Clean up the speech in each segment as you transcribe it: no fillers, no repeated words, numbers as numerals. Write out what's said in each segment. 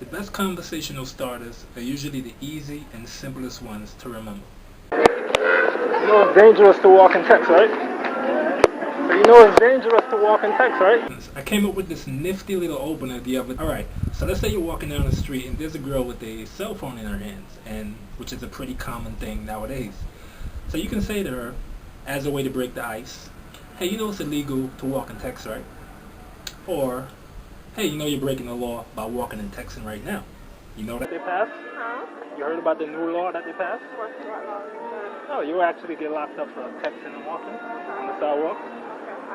The best conversational starters are usually the easy and simplest ones to remember. You know it's dangerous to walk in text, right? So you know it's dangerous to walk in text, right? I came up with this nifty little opener the other. Alright, so let's say you're walking down the street and there's a girl with a cell phone in her hands, and which is a pretty common thing nowadays. So you can say to her, as a way to break the ice, hey, you know it's illegal to walk and text, right? Or, hey, you know you're breaking the law by walking and texting right now. You know that? They passed? Huh? You heard about the new law that they passed? What law? Oh, you actually get locked up for texting and walking on the sidewalk.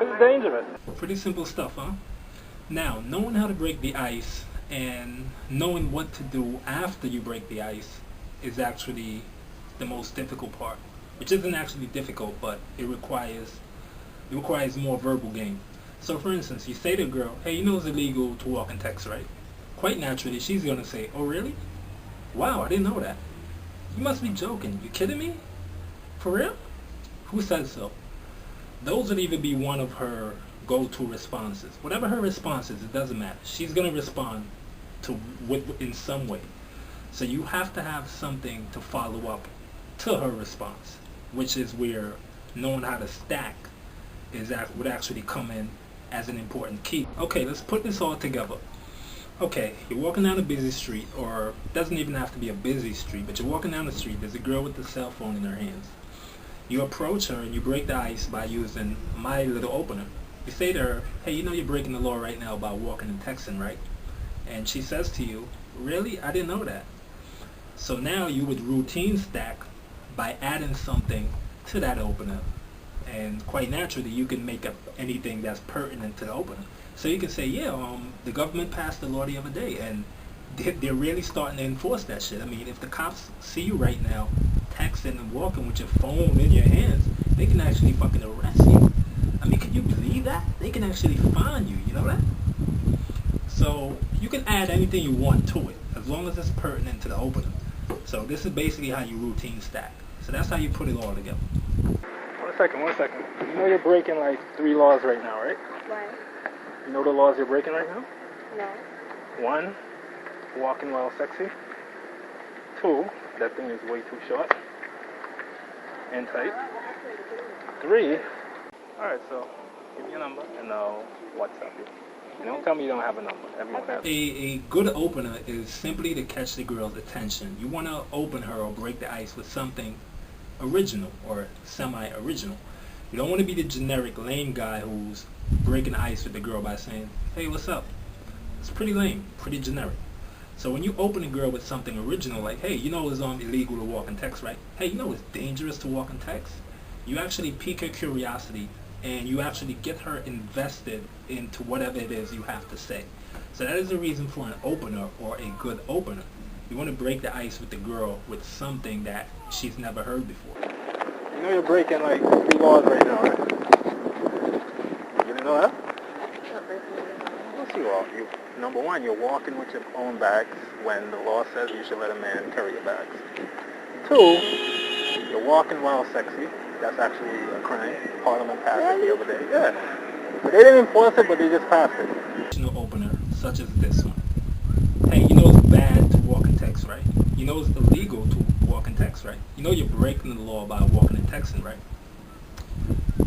It's dangerous. Pretty simple stuff, huh? Now, knowing how to break the ice and knowing what to do after you break the ice is actually the most difficult part. Which isn't actually difficult, but it requires more verbal game. So for instance, you say to a girl, hey, you know it's illegal to walk and text, right? Quite naturally, she's going to say, oh really? Wow, I didn't know that. You must be joking. You kidding me? For real? Who says so? Those would either be one of her go-to responses. Whatever her response is, it doesn't matter. She's going to respond in some way. So you have to have something to follow up to her response, which is where knowing how to stack would actually come in as an important key. Okay, let's put this all together. Okay, you're walking down a busy street, or it doesn't even have to be a busy street, but you're walking down the street, there's a girl with a cell phone in her hands. You approach her and you break the ice by using my little opener. You say to her, hey, you know you're breaking the law right now by walking and texting, right? And she says to you, really? I didn't know that. So now you would routine stack by adding something to that opener. And quite naturally, you can make up anything that's pertinent to the opener. So you can say, yeah, the government passed the law the other day, and they're really starting to enforce that shit. I mean, if the cops see you right now, texting and walking with your phone in your hands, they can actually fucking arrest you. I mean, can you believe that? They can actually fine you, you know that? So you can add anything you want to it, as long as it's pertinent to the opener. So this is basically how you routine stack. So that's how you put it all together. One second. You know you're breaking like 3 laws right now, right? Right. You know the laws you're breaking right now? No. 1, walking while sexy. 2, that thing is way too short and tight. 3, alright, so give me your number and I'll WhatsApp you. And don't tell me you don't have a number. Everyone has it. A good opener is simply to catch the girl's attention. You want to open her or break the ice with something original or semi-original. You don't want to be the generic lame guy who's breaking the ice with the girl by saying, hey, what's up? It's pretty lame, pretty generic. So when you open a girl with something original, like, hey, you know it's illegal to walk and text, right? Hey, you know it's dangerous to walk and text. You actually pique her curiosity and you actually get her invested into whatever it is you have to say. So that is the reason for an opener or a good opener. You want to break the ice with the girl with something that she's never heard before. You know you're breaking like 3 laws right now, right? You didn't know that? What's you all? Number 1, you're walking with your own bags when the law says you should let a man carry your bags. 2, you're walking while sexy. That's actually a crime. Parliament passed it the other day. Yeah. But they didn't enforce it, but they just passed it. Opener, such as this one. Hey, you know it's bad to walk and text, right? You know it's illegal to walk and text, right? You know you're breaking the law by walking and texting, right?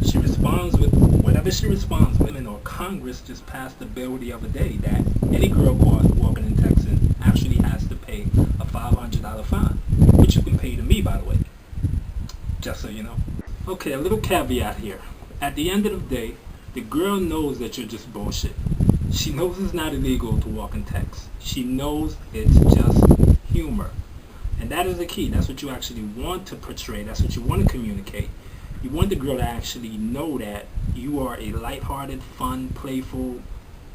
She responds with whatever she responds with, or Congress just passed a bill the other day that any girl caught walking and texting actually has to pay a $500 fine, which you can pay to me, by the way, just so you know. Okay, a little caveat here. At the end of the day, the girl knows that you're just bullshit. She knows it's not illegal to walk and text. She knows it's just humor. And that is the key. That's what you actually want to portray. That's what you want to communicate. You want the girl to actually know that you are a lighthearted, fun, playful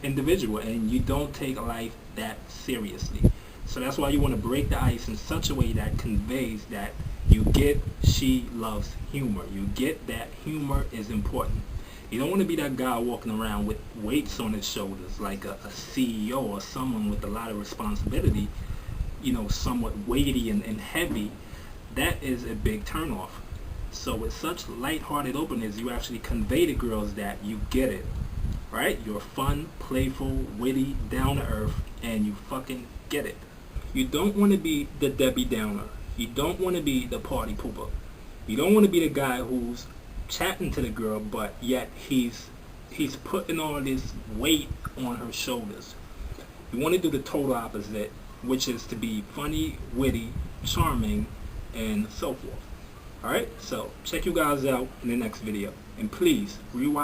individual and you don't take life that seriously. So that's why you want to break the ice in such a way that conveys that you get she loves humor. You get that humor is important. You don't want to be that guy walking around with weights on his shoulders like a CEO or someone with a lot of responsibility, you know, somewhat weighty and heavy. That is a big turnoff. So with such lighthearted openness, you actually convey to girls that you get it, right? You're fun, playful, witty, down to earth, and you fucking Get it. You don't want to be the Debbie Downer. You don't want to be the party pooper. You don't want to be the guy who's chatting to the girl, but yet he's putting all this weight on her shoulders. You want to do the total opposite, which is to be funny, witty, charming, and so forth. Alright, so check you guys out in the next video. And please, rewatch